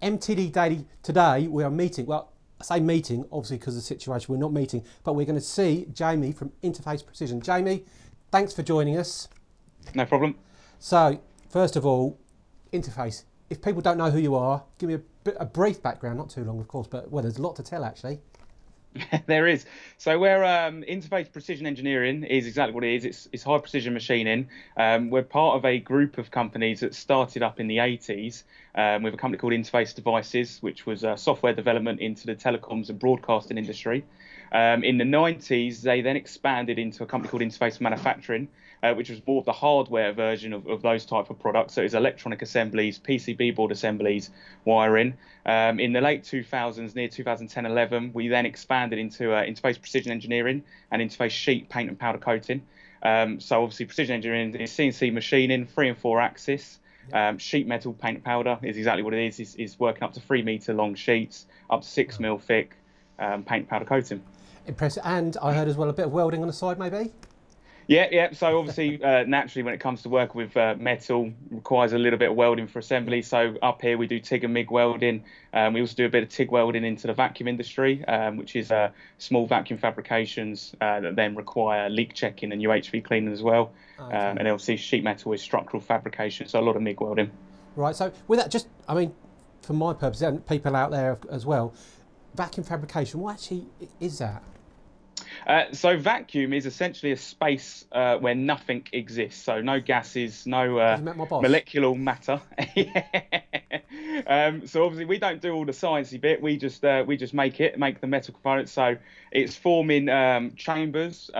MTD Daily today, we are meeting. Well, I say meeting, obviously because of the situation, we're not meeting, but we're going to see Jamie from Interface Precision. Jamie, thanks for joining us. No problem. So, first of all, Interface. If people don't know who you are, give me a brief background, not too long, of course, but well, there's a lot to tell actually. There is. So we're Interface Precision Engineering is exactly what it is. It's high precision machining. We're part of a group of companies that started up in the 80s with a company called Interface Devices, which was software development into the telecoms and broadcasting industry. In the 90s, they then expanded into a company called Interface Manufacturing, which was more of the hardware version of those type of products. So it's electronic assemblies, PCB board assemblies, wiring. In the late 2000s, near 2010-11, we then expanded into Interface Precision Engineering and Interface Sheet, Paint and Powder Coating. So obviously Precision Engineering is CNC machining, 3 and 4 axis. Sheet metal paint and powder is exactly what it is. Is working up to 3 meter long sheets, up to 6 mil thick, paint and powder coating. Impressive. And I heard as well a bit of welding on the side, maybe? Yeah. So obviously, naturally, when it comes to work with metal, requires a little bit of welding for assembly. So up here we do TIG and MIG welding. We also do a bit of TIG welding into the vacuum industry, which is small vacuum fabrications that then require leak checking and UHV cleaning as well. Okay. And obviously sheet metal is structural fabrication, so a lot of MIG welding. Right. So with that, just for my purposes and people out there as well, vacuum fabrication. What actually is that? So vacuum is essentially a space where nothing exists. So no gases, no molecular matter. So obviously we don't do all the sciencey bit. We just make the metal components. So it's forming chambers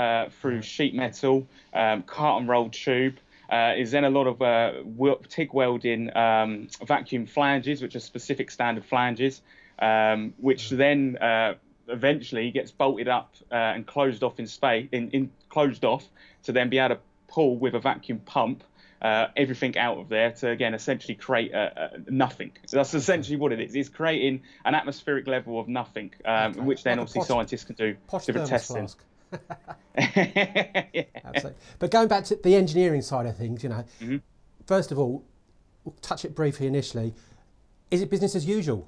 through sheet metal, carton rolled tube. Is then a lot of TIG welding vacuum flanges, which are specific standard flanges, which then eventually gets bolted up and closed off closed off to then be able to pull with a vacuum pump everything out of there to again essentially create nothing. So that's essentially what it is. It's creating an atmospheric level of nothing, which then obviously scientists can do different testing. Yeah. Absolutely. But going back to the engineering side of things, first of all, we'll touch it briefly initially. Is it business as usual?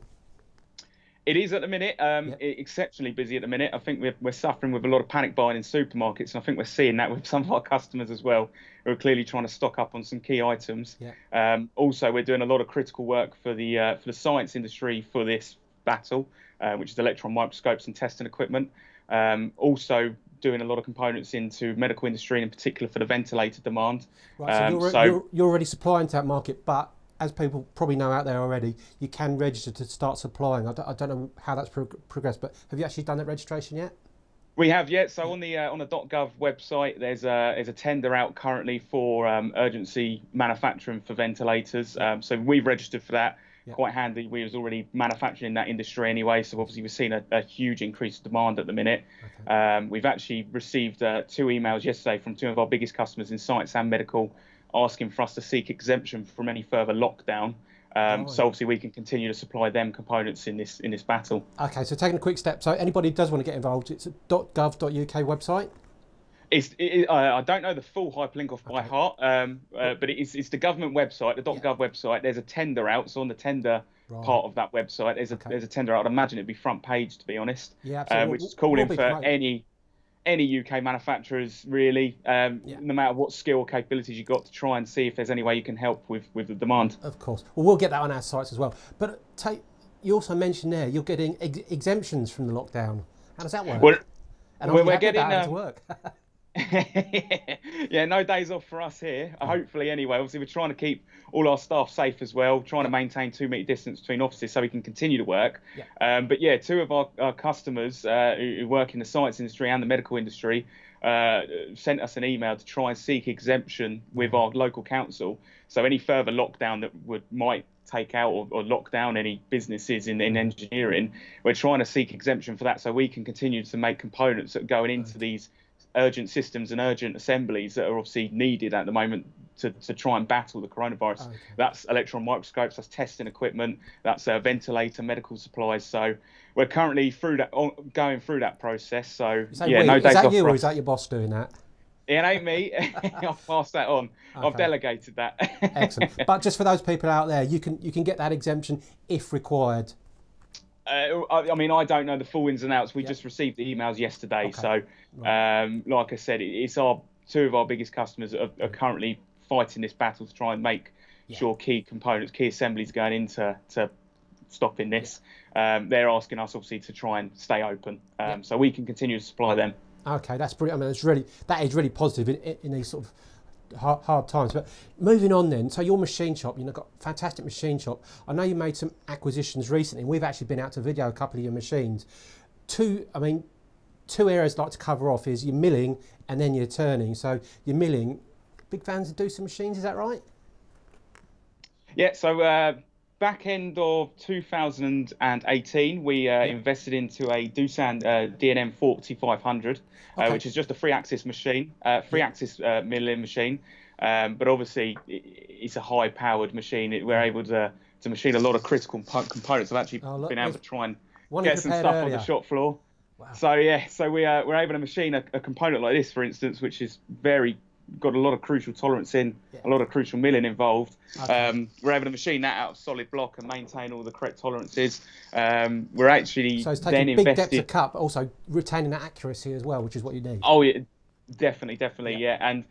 It is at the minute, exceptionally busy at the minute. I think we're suffering with a lot of panic buying in supermarkets, and I think we're seeing that with some of our customers as well, who are clearly trying to stock up on some key items. Yeah. Also, we're doing a lot of critical work for the science industry for this battle, which is electron microscopes and testing equipment. Also doing a lot of components into medical industry, in particular for the ventilator demand. Right, so you're already supplying to that market, but as people probably know out there already, you can register to start supplying. I don't know how that's progressed, but have you actually done that registration yet? We have yet. So on the .gov website, there's a tender out currently for urgency manufacturing for ventilators. So we've registered for that. Yeah. Quite handy. We was already manufacturing in that industry anyway, so obviously we've seen a huge increase in demand at the minute. Okay. We've actually received 2 emails yesterday from 2 of our biggest customers in science and medical, asking for us to seek exemption from any further lockdown. So obviously we can continue to supply them components in this battle. Okay, so taking a quick step. So anybody who does want to get involved, it's a .gov.uk website. I don't know the full hyperlink off by heart, but it's the government website, the .gov website. There's a tender out, so on the tender part of that website, there's a tender out. I'd imagine it'd be front page, to be honest. Yeah, absolutely. Which is calling for any UK manufacturers, really, no matter what skill or capabilities you've got, to try and see if there's any way you can help with the demand. Of course. Well, we'll get that on our sites as well. But you also mentioned there you're getting exemptions from the lockdown. How does that work? Well, and we're getting to work. Yeah, no days off for us here, hopefully anyway. Obviously we're trying to keep all our staff safe as well, trying to maintain 2 metre distance between offices so we can continue to work. But yeah, 2 of our customers who work in the science industry and the medical industry sent us an email to try and seek exemption with our local council. So any further lockdown that might take out or lock down any businesses in engineering, we're trying to seek exemption for that so we can continue to make components that are going into these urgent systems and urgent assemblies that are obviously needed at the moment to try and battle the coronavirus. Okay. That's electron microscopes, that's testing equipment, that's ventilator, medical supplies. So we're currently going through that process. So no days off. Is that you or is that your boss doing that? It ain't me. I've passed that on. Okay. I've delegated that. Excellent. But just for those people out there, you can get that exemption if required. I mean, I don't know the full ins and outs. We just received the emails yesterday. Okay. So, like I said, it's two of our biggest customers are currently fighting this battle to try and make sure key components, key assemblies going into stopping this. They're asking us obviously to try and stay open, so we can continue to supply them. Okay, that's brilliant. I mean, that is really positive in these sort of hard times. But moving on then, so your machine shop, got a fantastic machine shop. I know you made some acquisitions recently. We've actually been out to video a couple of your machines. Two areas I'd like to cover off is your milling and then your turning. So your milling, big fans of Doosan machines, is that right? Yeah, so back end of 2018, we invested into a Doosan D&M 4500, which is just a three-axis machine, three-axis milling machine. But obviously, it's a high-powered machine. We're able to machine a lot of critical components. I've actually been able to try and get some stuff on the shop floor. Wow. So we're able to machine a component like this, for instance, which is got a lot of crucial tolerance in, a lot of crucial milling involved. Okay. We're able to machine that out of solid block and maintain all the correct tolerances. We're actually so it's taking big depths of cut, but also retaining that accuracy as well, which is what you need. Oh, yeah, definitely, yeah. And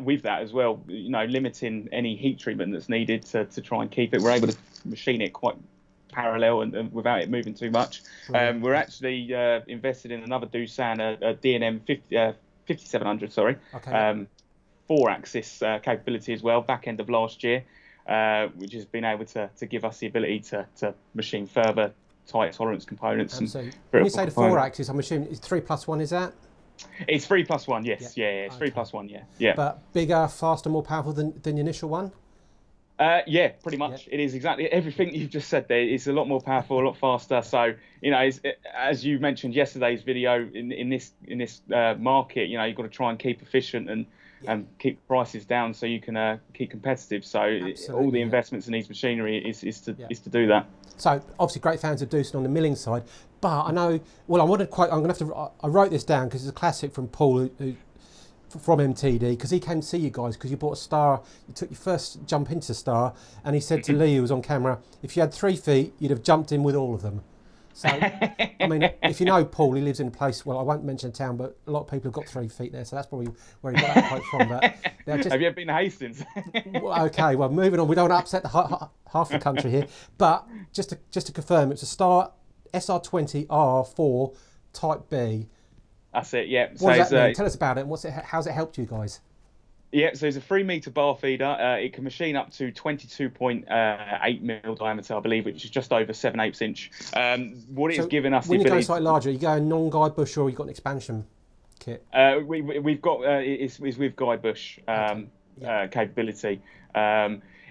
with that as well, limiting any heat treatment that's needed to try and keep it. We're able to machine it quite parallel and without it moving too much. We're actually invested in another Doosan, a D&M 5700, sorry. Okay. Four-axis capability as well, back end of last year, which has been able to give us the ability to machine further tight tolerance components. Absolutely. When you say the four-axis, I'm assuming it's 3+1, is that? It's 3+1, yes. Yeah, it's 3+1, yeah. But bigger, faster, more powerful than the initial one? Yeah, pretty much. Yeah. It is exactly everything you've just said there. It's a lot more powerful, a lot faster. So, as you mentioned yesterday's video, in this market, you've got to try and keep efficient and keep prices down so you can keep competitive. So all the investments in these machinery is to do that. So obviously great fans of Doosan on the milling side, but I know. Well, I wrote this down because it's a classic from Paul from MTD, because he came to see you guys because you bought a Star. You took your first jump into Star, and he said to Lee, who was on camera, if you had 3 feet, you'd have jumped in with all of them. So, I mean, if you know Paul, he lives in a place, well, I won't mention the town, but a lot of people have got 3 feet there, so that's probably where he got that quote from. But have you ever been to Hastings? Okay, well, moving on. We don't want to upset half the country here, but just to confirm, it's a Star SR20 R4 Type B. That's it, yeah. What does that mean? Tell us about it. How's it helped you guys? Yeah, so it's a 3-meter bar feeder. It can machine up to 22.8 mil diameter, I believe, which is just over 7/8 inch. What it's given us, when you go slightly larger, you go non-guide bush, or you got an expansion kit? We've got it's with guide bush capability.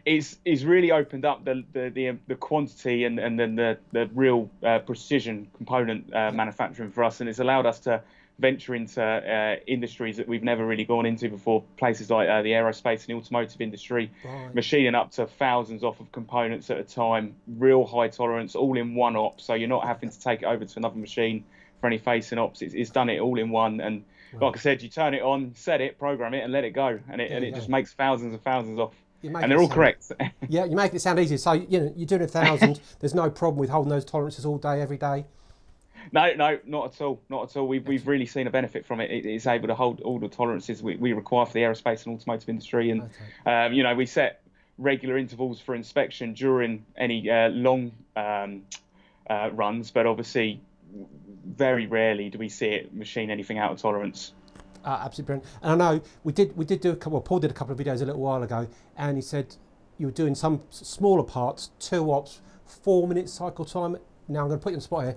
It's really opened up the quantity and then the real precision component manufacturing for us, and it's allowed us to venture into industries that we've never really gone into before, places like the aerospace and automotive industry, machining up to thousands of components at a time, real high tolerance, all in one op, so you're not having to take it over to another machine for any facing ops. It's done it all in one, and like I said, you turn it on, set it, program it, and let it go, and it just makes thousands and thousands off. And they're all correct. Yeah, you make it sound easy. So, you're doing 1,000. There's no problem with holding those tolerances all day, every day? No, not at all. Not at all. We've really seen a benefit from it. It's able to hold all the tolerances we require for the aerospace and automotive industry. And, we set regular intervals for inspection during any long runs, but obviously very rarely do we see it machine anything out of tolerance. Absolutely brilliant. And I know we did do a couple. Well, Paul did a couple of videos a little while ago, and he said you were doing some smaller parts, 2 ops, 4 minutes cycle time. Now I'm going to put you on the spot here.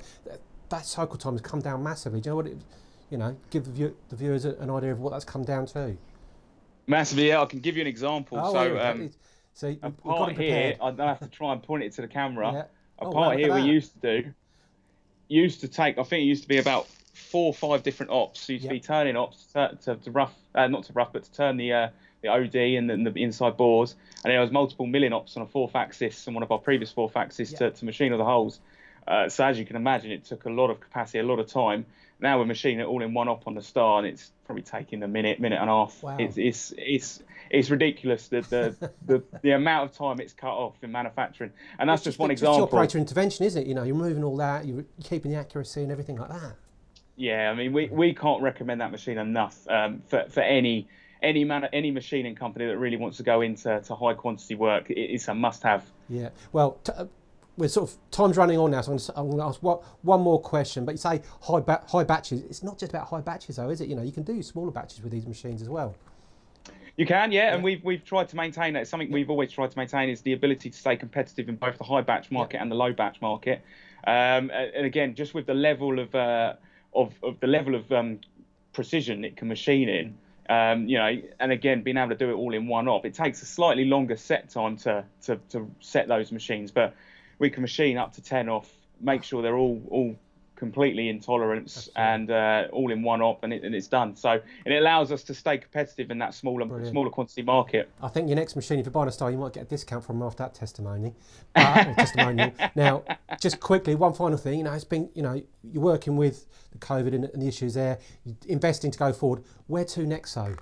That cycle time has come down massively. Do you know what give the viewers an idea of what that's come down to? Massively, yeah. I can give you an example. So a part here, I don't have to try and point it to the camera. Yeah. A part here we used to take. I think it used to be about 4 or 5 different ops. So you used to be turning ops to rough, not to rough, but to turn the OD and then the inside bores. And there was multiple milling ops on a 4th axis and one of our previous 4th axis to machine all the holes. So as you can imagine, it took a lot of capacity, a lot of time. Now we're machining it all in one op on the Star, and it's probably taking a minute and a half. Wow. It's ridiculous the amount of time it's cut off in manufacturing, and that's just one example. It's operator intervention, isn't it? You know, you're moving all that, you're keeping the accuracy and everything like that. Yeah, I mean, we can't recommend that machine enough for any machining company that really wants to go into high quantity work. It's a must-have. Yeah. Well, we're sort of time's running on now, so I'm going to ask one more question. But you say high batches. It's not just about high batches, though, is it? You know, you can do smaller batches with these machines as well. You can, yeah, and we've tried to maintain that. It's something we've always tried to maintain, is the ability to stay competitive in both the high batch market and the low batch market. And again, just with the level of precision it can machine in, you know, and again, being able to do it all in one op, it takes a slightly longer set time to set those machines, but we can machine up to 10 off, make sure they're all completely in tolerance and all in one op, and it's done. So it allows us to stay competitive in that smaller quantity market. I think your next machine, if you're buying a Star, you might get a discount from after that testimonial. Now, just quickly, one final thing. You know, it's been, you know, you're working with the COVID and the issues there, you're investing to go forward. Where to next, though?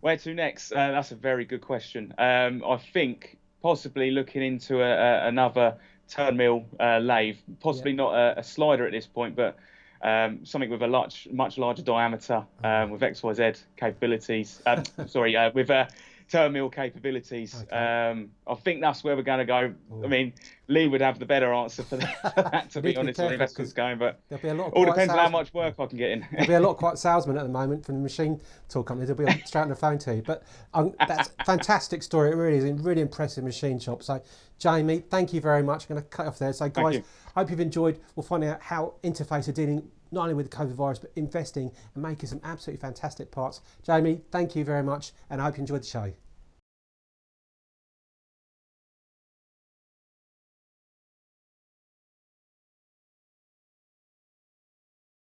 Where to next? That's a very good question. I think possibly looking into another turn mill lathe, possibly not a slider at this point, but something with a much larger diameter, with XYZ capabilities. With turn mill capabilities. Okay. I think that's where we're going to go. Ooh. I mean, Lee would have the better answer for that, to be honest, where the investment's going, but all depends on how much work I can get in. There'll be a lot of quiet salesmen at the moment from the machine tool companies. They'll be straight on the phone to you. But that's a fantastic story. It really is a really impressive machine shop. So, Jamie, thank you very much. I'm going to cut off there. So, guys, hope you've enjoyed. We'll find out how Interface are dealing not only with the COVID virus, but investing and making some absolutely fantastic parts. Jamie, thank you very much, and I hope you enjoyed the show.